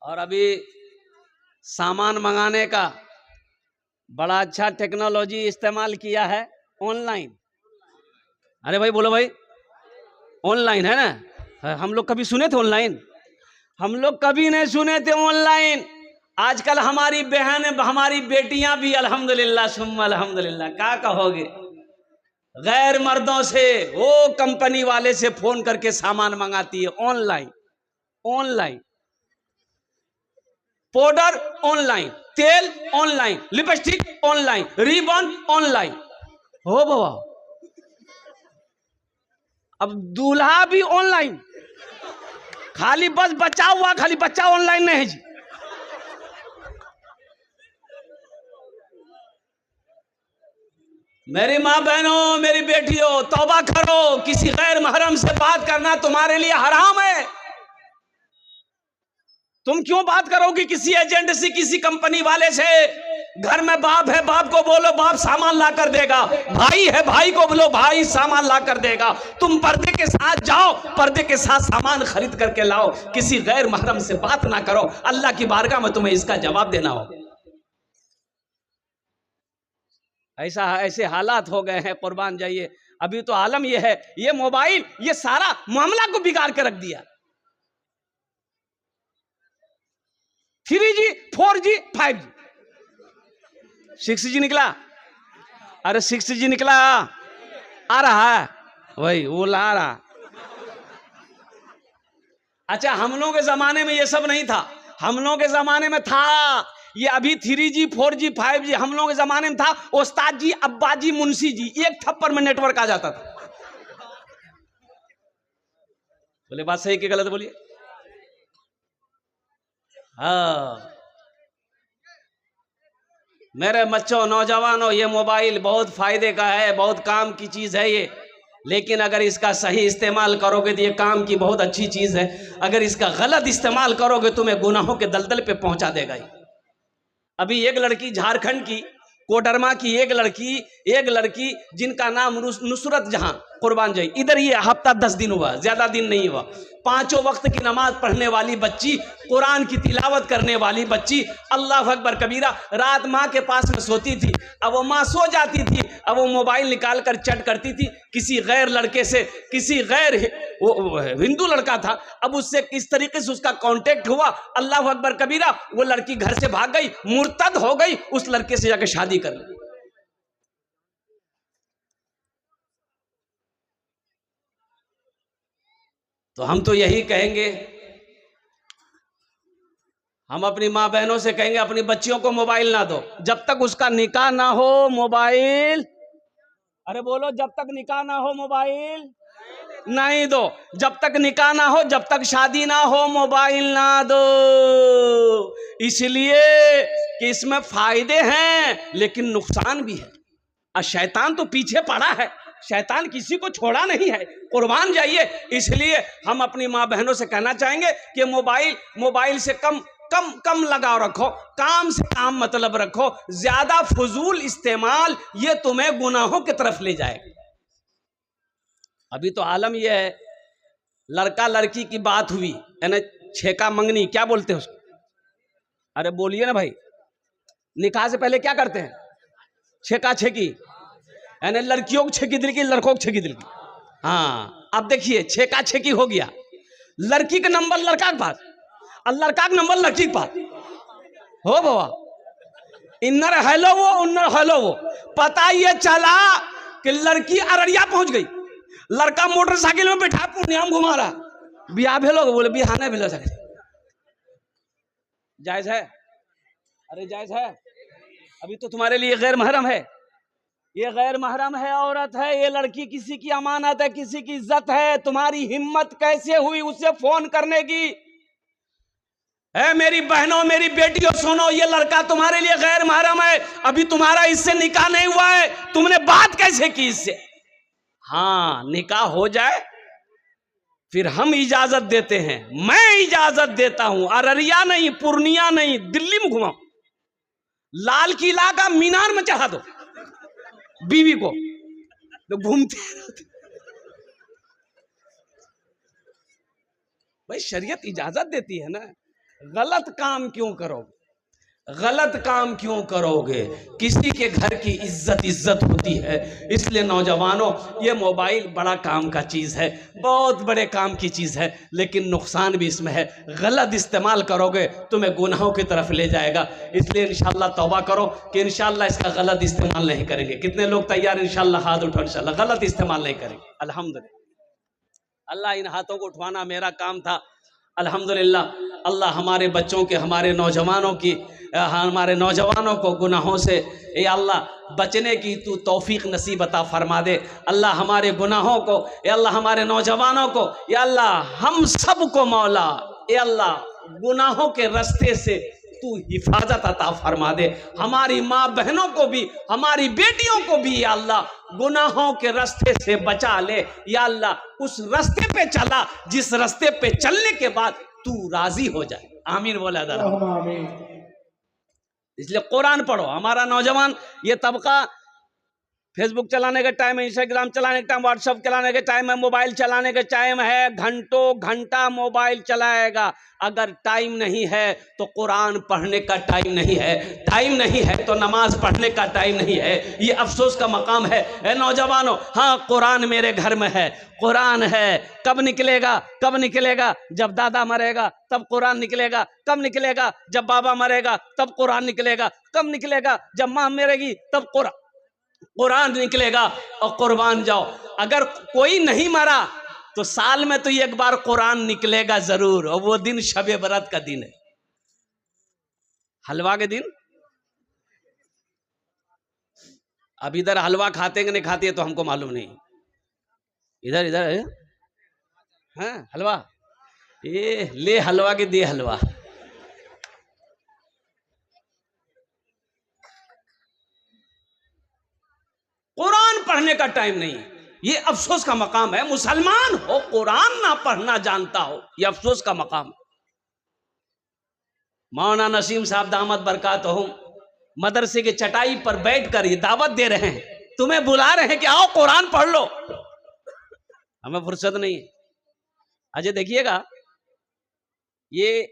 और अभी सामान मंगाने का बड़ा अच्छा टेक्नोलॉजी इस्तेमाल किया है, ऑनलाइन। अरे भाई बोलो भाई, ऑनलाइन है ना। हम लोग कभी सुने थे ऑनलाइन? हम लोग कभी नहीं सुने थे ऑनलाइन। आजकल हमारी बहन, हमारी बेटियां भी अल्हम्दुलिल्लाह सुम्मा अल्हम्दुलिल्लाह, क्या कहोगे, गैर मर्दों से, वो कंपनी वाले से फोन करके सामान मंगाती है ऑनलाइन। ऑनलाइन पाउडर ऑनलाइन, तेल online, lipstick online, ribbon online. हो बाबा, अब दूल्हा भी ऑनलाइन। खाली बस बच्चा हुआ, खाली बच्चा ऑनलाइन नहीं है जी। मेरी माँ बहनों, मेरी बेटियों, तौबा करो। किसी गैर महरम से बात करना तुम्हारे लिए हराम है। तुम क्यों बात करोगी किसी एजेंट से, किसी कंपनी वाले से? घर में बाप है, बाप को बोलो बाप सामान ला कर देगा। भाई है, भाई को बोलो भाई सामान ला कर देगा। तुम पर्दे के साथ जाओ, पर्दे के साथ सामान खरीद करके लाओ। किसी गैर महरम से बात ना करो। अल्लाह की बारगाह में तुम्हें इसका जवाब देना हो। ऐसे हालात हो गए हैं, कुर्बान जाइए। अभी तो आलम यह है, ये मोबाइल, ये सारा मामला को बिगाड़ के रख दिया। 3G 4G 5G 6G निकला। अरे 6G निकला, आ रहा है वही, वो ला रहा। अच्छा, हम लोगों के जमाने में ये सब नहीं था। हम लोगों के जमाने में था ये, अभी 3G 4G 5G हम लोगों के जमाने में था। उस्ताद जी, अब्बा जी, मुंशी जी, एक थप्पड़ में नेटवर्क आ जाता था। बोले बात सही कि गलत? बोलिए। हाँ मेरे बच्चों, नौजवानों, ये मोबाइल बहुत फायदे का है, बहुत काम की चीज है ये। लेकिन अगर इसका सही इस्तेमाल करोगे तो ये काम की बहुत अच्छी चीज है। अगर इसका गलत इस्तेमाल करोगे तुम्हें गुनाहों के दलदल पे पहुंचा देगा ही। अभी एक लड़की, झारखंड की कोडरमा की एक लड़की जिनका नाम नुसरत जहां, कुर्बान जाई, इधर ये हफ्ता 10 दिन हुआ, ज्यादा दिन नहीं हुआ। 5 वक्त की नमाज पढ़ने वाली बच्ची, कुरान की तिलावत करने वाली बच्ची, अल्लाह अकबर कबीरा। रात माँ के पास में सोती थी, अब वो माँ सो जाती थी, अब वो मोबाइल निकाल कर चैट करती थी किसी गैर लड़के से। किसी गैर, वो हिंदू लड़का था, अब उससे किस तरीके से उसका कांटेक्ट हुआ, अल्लाह अकबर कबीरा। वो लड़की घर से भाग गई, मुर्तद हो गई, उस लड़के से जाकर शादी कर ली। तो हम तो यही कहेंगे, हम अपनी माँ बहनों से कहेंगे अपनी बच्चियों को मोबाइल ना दो जब तक उसका निकाह ना हो। मोबाइल, अरे बोलो, जब तक निकाह ना हो मोबाइल नहीं दो। जब तक निकाह ना हो, जब तक शादी ना हो, मोबाइल ना दो। इसलिए कि इसमें फायदे हैं लेकिन नुकसान भी है। और शैतान तो पीछे पड़ा है, शैतान किसी को छोड़ा नहीं है, कुर्बान जाइए। इसलिए हम अपनी माँ बहनों से कहना चाहेंगे कि मोबाइल से कम लगाव रखो, काम से काम मतलब रखो। ज्यादा फजूल इस्तेमाल ये तुम्हें गुनाहों की तरफ ले जाएगा। अभी तो आलम यह है, लड़का लड़की की बात हुई, यानी छेका मंगनी, क्या बोलते हैं उसको? अरे बोलिए ना भाई। निकाह से पहले क्या करते हैं? छेका छेकी, यानी लड़कियों को छेकी दिल की, लड़कों को छेकी दिल की। हाँ, अब देखिए, छेका छेकी हो गया, लड़की का नंबर लड़का के पास और लड़का का नंबर लड़की के पास। हो बाबा, इन्नर हेलो वो, उन्नर हेलो वो। पता ये चला कि लड़की अररिया पहुंच गई, लड़का मोटरसाइकिल में बैठा पूर्णिया में घुमा रहा। बियाह भेलो? बोले बिहाने भेलो। जायज है? अरे जायज है। अभी तो तुम्हारे लिए गैर महरम है, ये गैर महरम है, औरत है, ये लड़की किसी की अमानत है, किसी की इज्जत है। तुम्हारी हिम्मत कैसे हुई उसे फोन करने की? है मेरी बहनों, मेरी बेटियों, सुनो, ये लड़का तुम्हारे लिए गैर महरम है, अभी तुम्हारा इससे निकाह नहीं हुआ है, तुमने बात कैसे की इससे? हाँ, निकाह हो जाए फिर हम इजाजत देते हैं, मैं इजाजत देता हूं। अररिया नहीं, पूर्णिया नहीं, दिल्ली में घुमाओ, लाल किला का मीनार में चढ़ा दो बीवी को, तो घूमते रहते। भाई शरीयत इजाजत देती है ना। गलत काम क्यों करोगे? गलत काम क्यों करोगे? किसी के घर की इज्जत होती है। इसलिए नौजवानों, ये मोबाइल बड़ा काम का चीज़ है, बहुत बड़े काम की चीज़ है, लेकिन नुकसान भी इसमें है। गलत इस्तेमाल करोगे तुम्हें गुनाहों की तरफ ले जाएगा। इसलिए इंशाल्लाह तौबा करो कि इंशाल्लाह इसका गलत इस्तेमाल नहीं करेंगे। कितने लोग तैयार? इंशाल्लाह हाथ उठो, इंशाल्लाह गलत इस्तेमाल नहीं करेंगे। अल्हम्दुलिल्लाह, अल्लाह इन हाथों को उठवाना मेरा काम था। अल्हम्दुलिल्लाह, अल्लाह हमारे बच्चों के, हमारे नौजवानों को गुनाहों से या अल्लाह बचने की तू तौफीक नसीब अता फरमा दे। अल्लाह हमारे गुनाहों को, या अल्लाह हमारे नौजवानों को, या अल्लाह हम सब को मौला, या अल्लाह गुनाहों के रास्ते से तू हिफाजत अता फरमा दे। हमारी माँ बहनों को भी, हमारी बेटियों को भी या अल्लाह गुनाहों के रास्ते से बचा ले। या अल्लाह उस रास्ते पे चला जिस रास्ते पे चलने के बाद तू राजी हो जाए। आमीन बोला आमीन। इसलिए कुरान पढ़ो। हमारा नौजवान ये तबका फेसबुक चलाने का टाइम है, इंस्टाग्राम चलाने का टाइम, व्हाट्सएप चलाने का टाइम है, मोबाइल चलाने का टाइम है, घंटों घंटा मोबाइल चलाएगा। अगर टाइम नहीं है तो कुरान पढ़ने का टाइम नहीं है, टाइम नहीं है तो नमाज पढ़ने का टाइम नहीं है। ये अफसोस का मकाम है। ए नौजवानों, हाँ कुरान मेरे घर में है, कुरान है। कब निकलेगा? कब निकलेगा? जब दादा मरेगा तब कुरान निकलेगा। कब निकलेगा? जब बाबा मरेगा तब कुरान निकलेगा। कब निकलेगा? जब माँ मरेगी तब कुरान निकलेगा। और कुर्बान जाओ, अगर कोई नहीं मरा तो साल में तो एक बार कुरान निकलेगा जरूर, और वो दिन शबे बरात का दिन है, हलवा के दिन। अब इधर हलवा खाते कि नहीं खाते है तो हमको मालूम नहीं। इधर इधर है हाँ हलवा, ये ले हलवा के दे हलवा। कुरान पढ़ने का टाइम नहीं है। ये अफसोस का मकाम है। मुसलमान हो, कुरान ना पढ़ना जानता हो, ये अफसोस का मकाम है। मौलाना नसीम साहब दामद बरकातहू मदरसे के चटाई पर बैठकर ये दावत दे रहे हैं, तुम्हें बुला रहे हैं कि आओ कुरान पढ़ लो। हमें फुर्सत नहीं है। अजय देखिएगा, ये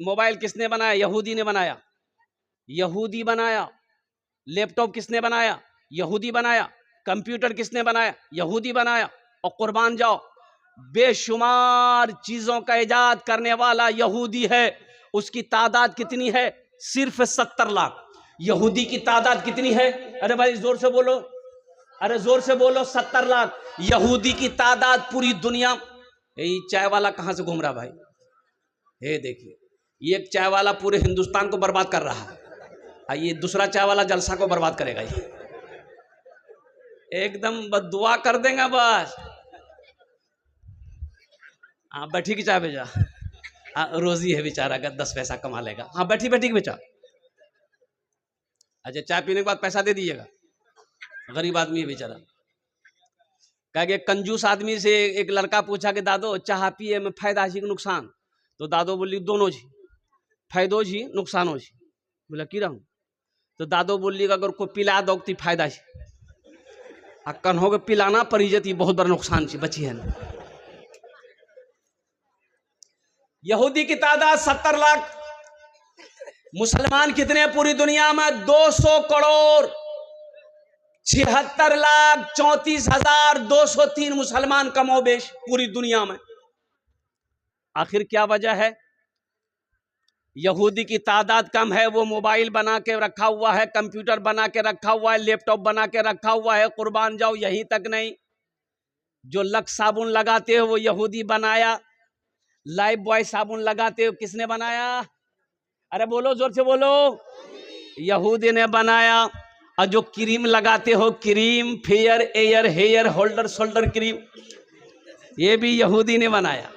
मोबाइल किसने बनाया? यहूदी ने बनाया। यहूदी बनाया। लैपटॉप किसने बनाया? यहूदी बनाया। कंप्यूटर किसने बनाया? यहूदी बनाया। और कुर्बान जाओ, बेशुमार चीजों का इजाद करने वाला यहूदी है। उसकी तादाद कितनी है? सिर्फ 70 लाख। यहूदी की तादाद कितनी है? अरे भाई जोर से बोलो, अरे जोर से बोलो। 70 लाख यहूदी की तादाद पूरी दुनिया। यही चाय वाला कहां से घूम रहा भाई? ये देखिए, ये एक चाय वाला पूरे हिंदुस्तान को बर्बाद कर रहा है, ये दूसरा चाय वाला जलसा को बर्बाद करेगा। ये एकदम बद्दुआ कर देगा बस। हाँ बैठी की चाय बेचा, रोजी है बेचारा, अगर 10 पैसा कमा लेगा। हाँ बैठी बैठी की बेचा। अच्छा, चाय पीने के बाद पैसा दे दीजिएगा। गरीब आदमी है बेचारा। कहा कि कंजूस आदमी से एक लड़का पूछा कि दादो चाह पिए में फायदा जी कि नुकसान? तो दादो बोली दोनों जी, फायदो जी नुकसानो जी। बोला की रहूं? तो दादो बोली अगर कोई पिला दो तो फायदा जी, आ कन्हो के पिलाना पड़ी जाती बहुत बड़ा नुकसान छी, बची है ना। यहूदी की तादाद 70 लाख। मुसलमान कितने हैं पूरी दुनिया में? 200 करोड़ 76 लाख 34,203 मुसलमान कमोबेश पूरी दुनिया में। आखिर क्या वजह है? यहूदी की तादाद कम है, वो मोबाइल बना के रखा हुआ है, कंप्यूटर बना के रखा हुआ है, लैपटॉप बना के रखा हुआ है। कुर्बान जाओ, यहीं तक नहीं, जो लक्स साबुन लगाते हो वो यहूदी बनाया। लाइफ बॉय साबुन लगाते हो किसने बनाया? अरे बोलो जोर से बोलो, यहूदी ने बनाया। और जो क्रीम लगाते हो, cream, fair, air, hair holder, shoulder cream, ये भी यहूदी ने बनाया।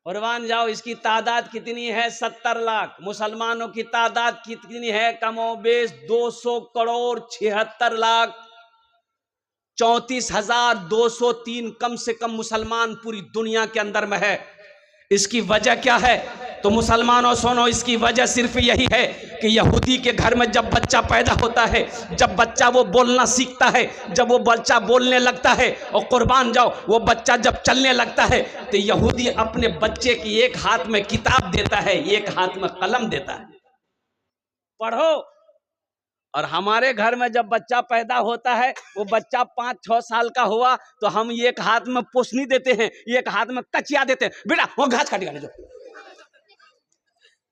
कुर्बान जाओ, इसकी तादाद कितनी है? 70 लाख। मुसलमानों की तादाद कितनी है? कमोबेश 200 करोड़ 76 लाख 34,203 कम से कम मुसलमान पूरी दुनिया के अंदर में है। इसकी वजह क्या है? तो मुसलमानों सुनो, इसकी वजह सिर्फ यही है कि यहूदी के घर में जब बच्चा पैदा होता है, जब बच्चा वो बोलना सीखता है, जब वो बच्चा बोलने लगता है, और कुर्बान जाओ वो बच्चा जब चलने लगता है, तो यहूदी अपने बच्चे की एक हाथ में किताब देता है, एक हाथ में कलम देता है, पढ़ो। और हमारे घर में जब बच्चा पैदा होता है, वो बच्चा 5-6 साल का हुआ तो हम एक हाथ में पोसनी देते हैं, एक हाथ में कचिया देते हैं, बेटा वो घास काट के जो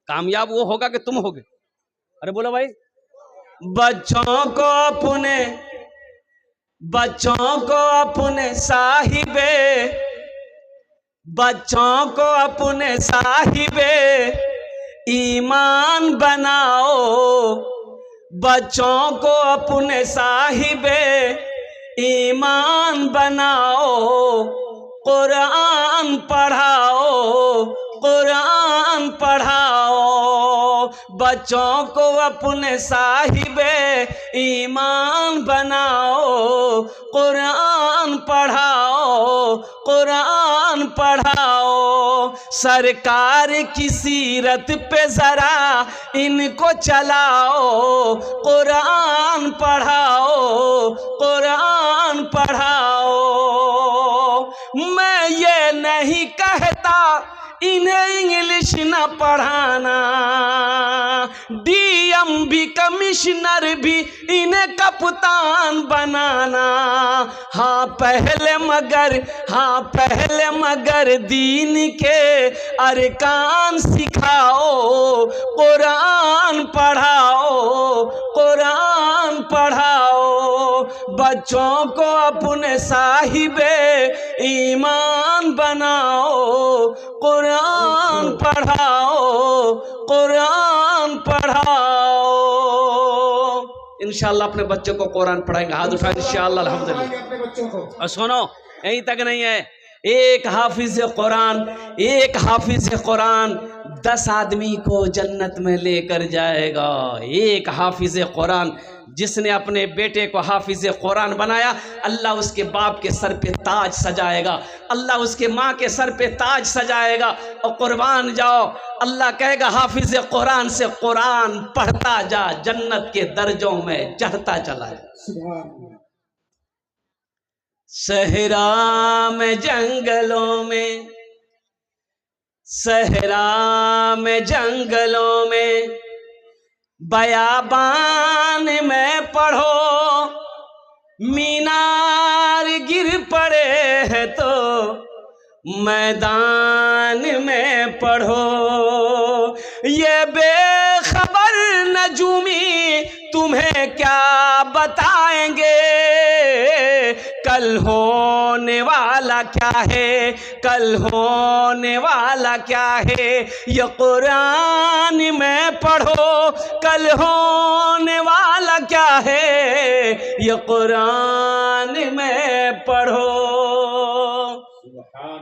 कामयाब वो होगा कि तुम होगे। अरे बोलो भाई, बच्चों को अपने साहिबे ईमान बनाओ, बच्चों को अपने साहिबे ईमान बनाओ, कुरान पढ़ाओ, बच्चों को अपने साहिबे ईमान बनाओ, कुरान पढ़ाओ, सरकार की सीरत पे जरा इनको चलाओ, कुरान पढ़ाओ। मैं ये नहीं कहता इन्हें इंग्लिश न पढ़ाना, डीएम भी कमिश्नर भी इन्हें कप्तान बनाना, हाँ पहले मगर दीन के अरकान सिखाओ, कुरान पढ़ाओ, बच्चों को अपने साहिबे ईमान बनाओ, कुरान पढ़ाओ। इंशाअल्लाह अपने बच्चों को कुरान पढ़ाएंगे, हाथ उठाए इंशाअल्लाह, अल्हम्दुलिल्लाह। और सुनो, यहीं तक नहीं है, एक हाफिज कुरान 10 आदमी को जन्नत में लेकर जाएगा। एक हाफिज कुरान जिसने अपने बेटे को हाफिज कुरान बनाया, अल्लाह उसके बाप के सर पे ताज सजाएगा, अल्लाह उसके माँ के सर पे ताज सजाएगा। और कुर्बान जाओ, अल्लाह कहेगा हाफिज कुरान से कुरान पढ़ता जा, जन्नत के दर्जों में चढ़ता चला जा। सहरा में जंगलों में बयाबान में पढ़ो, मीनार गिर पड़े हैं तो मैदान में पढ़ो, ये बेखबर नजूमी तुम्हें क्या बताएंगे, कल होने वाला क्या है, ये कुरान में पढ़ो, कल होने वाला क्या है, ये कुरान में पढ़ो।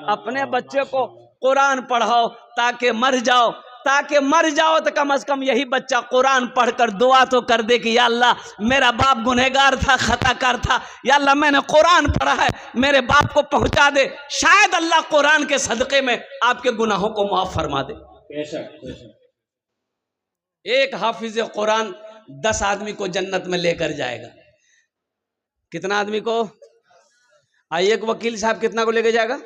अपने बच्चे को कुरान पढ़ाओ ताकि मर जाओ तो कम से कम यही बच्चा कुरान पढ़कर दुआ तो कर दे कि या अल्लाह मेरा बाप गुनहगार था, खताकार था, या अल्लाह मैंने कुरान पढ़ा है, मेरे बाप को पहुंचा दे, शायद अल्लाह कुरान के सदक़े में आपके गुनाहों को माफ फरमा दे। एक हाफिज कुरान 10 आदमी को जन्नत में लेकर जाएगा। कितना आदमी को? एक वकील साहब कितना को लेकर जाएगा?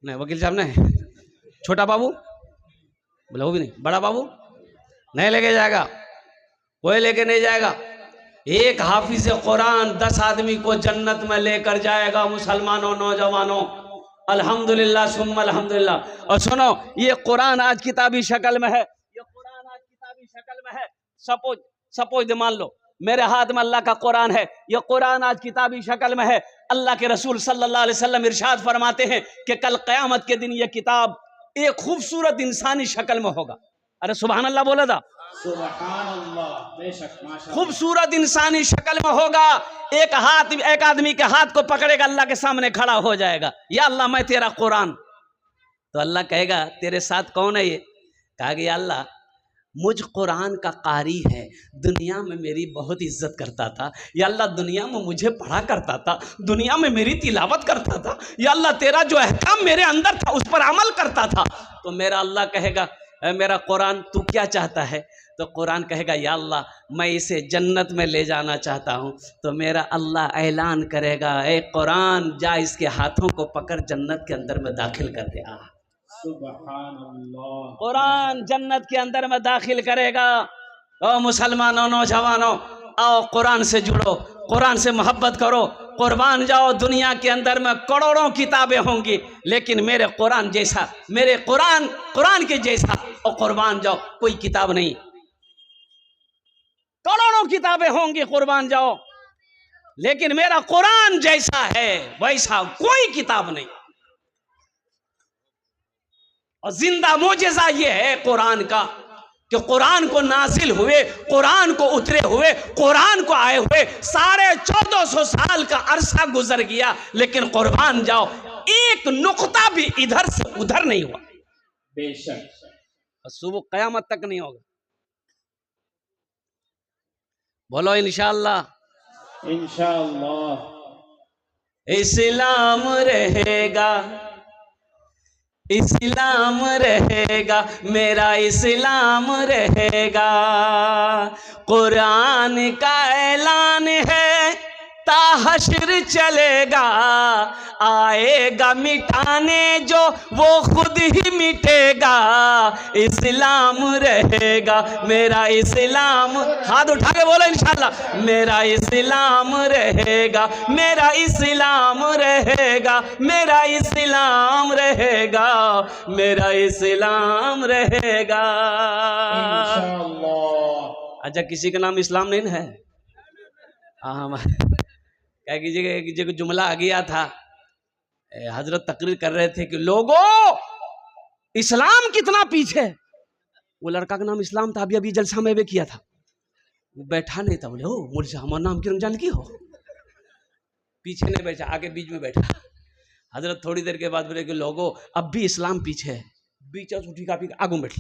नहीं, वकील साहब नहीं, छोटा बाबू बोला, वो भी नहीं, बड़ा बाबू नहीं लेके जाएगा, कोई लेके नहीं जाएगा। एक हाफिज कुरान 10 आदमी को जन्नत में लेकर जाएगा। मुसलमानों, नौजवानों, अल्हम्दुलिल्लाह सुम्मा अल्हम्दुलिल्लाह। और सुनो, ये कुरान आज किताबी शक्ल में है, सपोज मान लो मेरे हाथ में अल्लाह का कुरान है, ये कुरान आज किताबी शक्ल में है। अल्लाह के रसूल सल्लल्लाहु अलैहि वसल्लम इरशाद फरमाते हैं कि कल क़यामत के दिन ये किताब एक खूबसूरत इंसानी शक्ल में होगा। अरे सुभान अल्लाह बोला था, सुभान अल्लाह, बेशक माशाअल्लाह, खूबसूरत इंसानी शक्ल में होगा। एक आदमी के हाथ को पकड़ेगा, अल्लाह के सामने खड़ा हो जाएगा, या अल्लाह मैं तेरा कुरान। तो अल्लाह कहेगा तेरे साथ कौन है ये? कहा कि या अल्लाह मुझ कुरान का कारी है, दुनिया में मेरी बहुत इज्जत करता था। या अल्लाह दुनिया में मुझे पढ़ा करता था, दुनिया में मेरी तिलावत करता था। या अल्लाह तेरा जो अहकाम मेरे अंदर था उस पर अमल करता था। तो मेरा अल्लाह कहेगा, मेरा कुरान तू क्या चाहता है? तो कुरान कहेगा, या अल्लाह मैं इसे जन्नत में ले जाना चाहता हूँ। तो मेरा अल्लाह ऐलान करेगा, ए कुरान जा इसके हाथों को पकड़ जन्नत के अंदर में दाखिल कर दे। कुरान जन्नत के अंदर में दाखिल करेगा। ओ मुसलमानों, नौजवानों, आओ कुरान से जुड़ो, कुरान से मोहब्बत करो, कुर्बान जाओ। दुनिया के अंदर में करोड़ों किताबें होंगी, लेकिन मेरे कुरान जैसा, मेरे कुरान के जैसा और कुर्बान जाओ कोई किताब नहीं। करोड़ों किताबें होंगी, कुर्बान जाओ, लेकिन मेरा कुरान जैसा है वैसा कोई किताब नहीं। और जिंदा मोजेज़ा ये है कुरान का कि कुरान को नाजिल हुए, कुरान को उतरे हुए, कुरान को आए हुए 1450 साल का अरसा गुजर गया, लेकिन कुर्बान जाओ एक नुक्ता भी इधर से उधर नहीं हुआ। बेशक सुबह कयामत तक नहीं होगा। बोलो इंशाअल्लाह। इंशाअल्लाह इस्लाम रहेगा, इस्लाम रहेगा, मेरा इस्लाम रहेगा। कुरान का ऐलान है ताहश्र चलेगा, आएगा मिटाने जो वो खुद ही मिटेगा। इस्लाम रहेगा, मेरा इस्लाम, हाथ उठा के बोलो इंशाअल्लाह। मेरा इस्लाम रहेगा, मेरा इस्लाम रहेगा, मेरा इस्लाम रहेगा, मेरा इस्लाम रहेगा इंशाअल्लाह। अच्छा, किसी का नाम इस्लाम नहीं है? हाँ, क्या कीजिएगा, एक जुमला आ गया था, हजरत तकरीर कर रहे थे कि लोगों इस्लाम कितना पीछे। वो लड़का का नाम इस्लाम था, अभी जलसा में भी किया था, वो बैठा नहीं था। बोले, ओ मुझे हमारा नाम क्यों जान की हो? पीछे नहीं बैठा, आगे बीच में बैठा। हजरत थोड़ी देर के बाद बोले कि लोगों अब भी इस्लाम पीछे है। बीच उठी काफी आगू बैठ।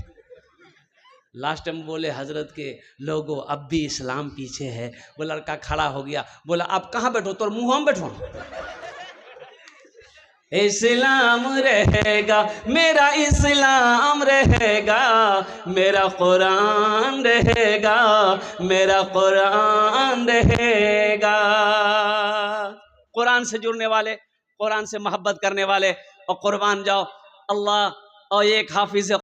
लास्ट टाइम बोले हजरत के लोगों अब भी इस्लाम पीछे है। वो लड़का खड़ा हो गया, बोला अब कहाँ बैठो, तो मुंह हम बैठो। इस्लाम रहेगा, मेरा इस्लाम रहेगा, मेरा कुरान रहेगा, मेरा कुरान रहेगा। कुरान से जुड़ने वाले, कुरान से मोहब्बत करने वाले और कुर्बान जाओ। अल्लाह और एक हाफिज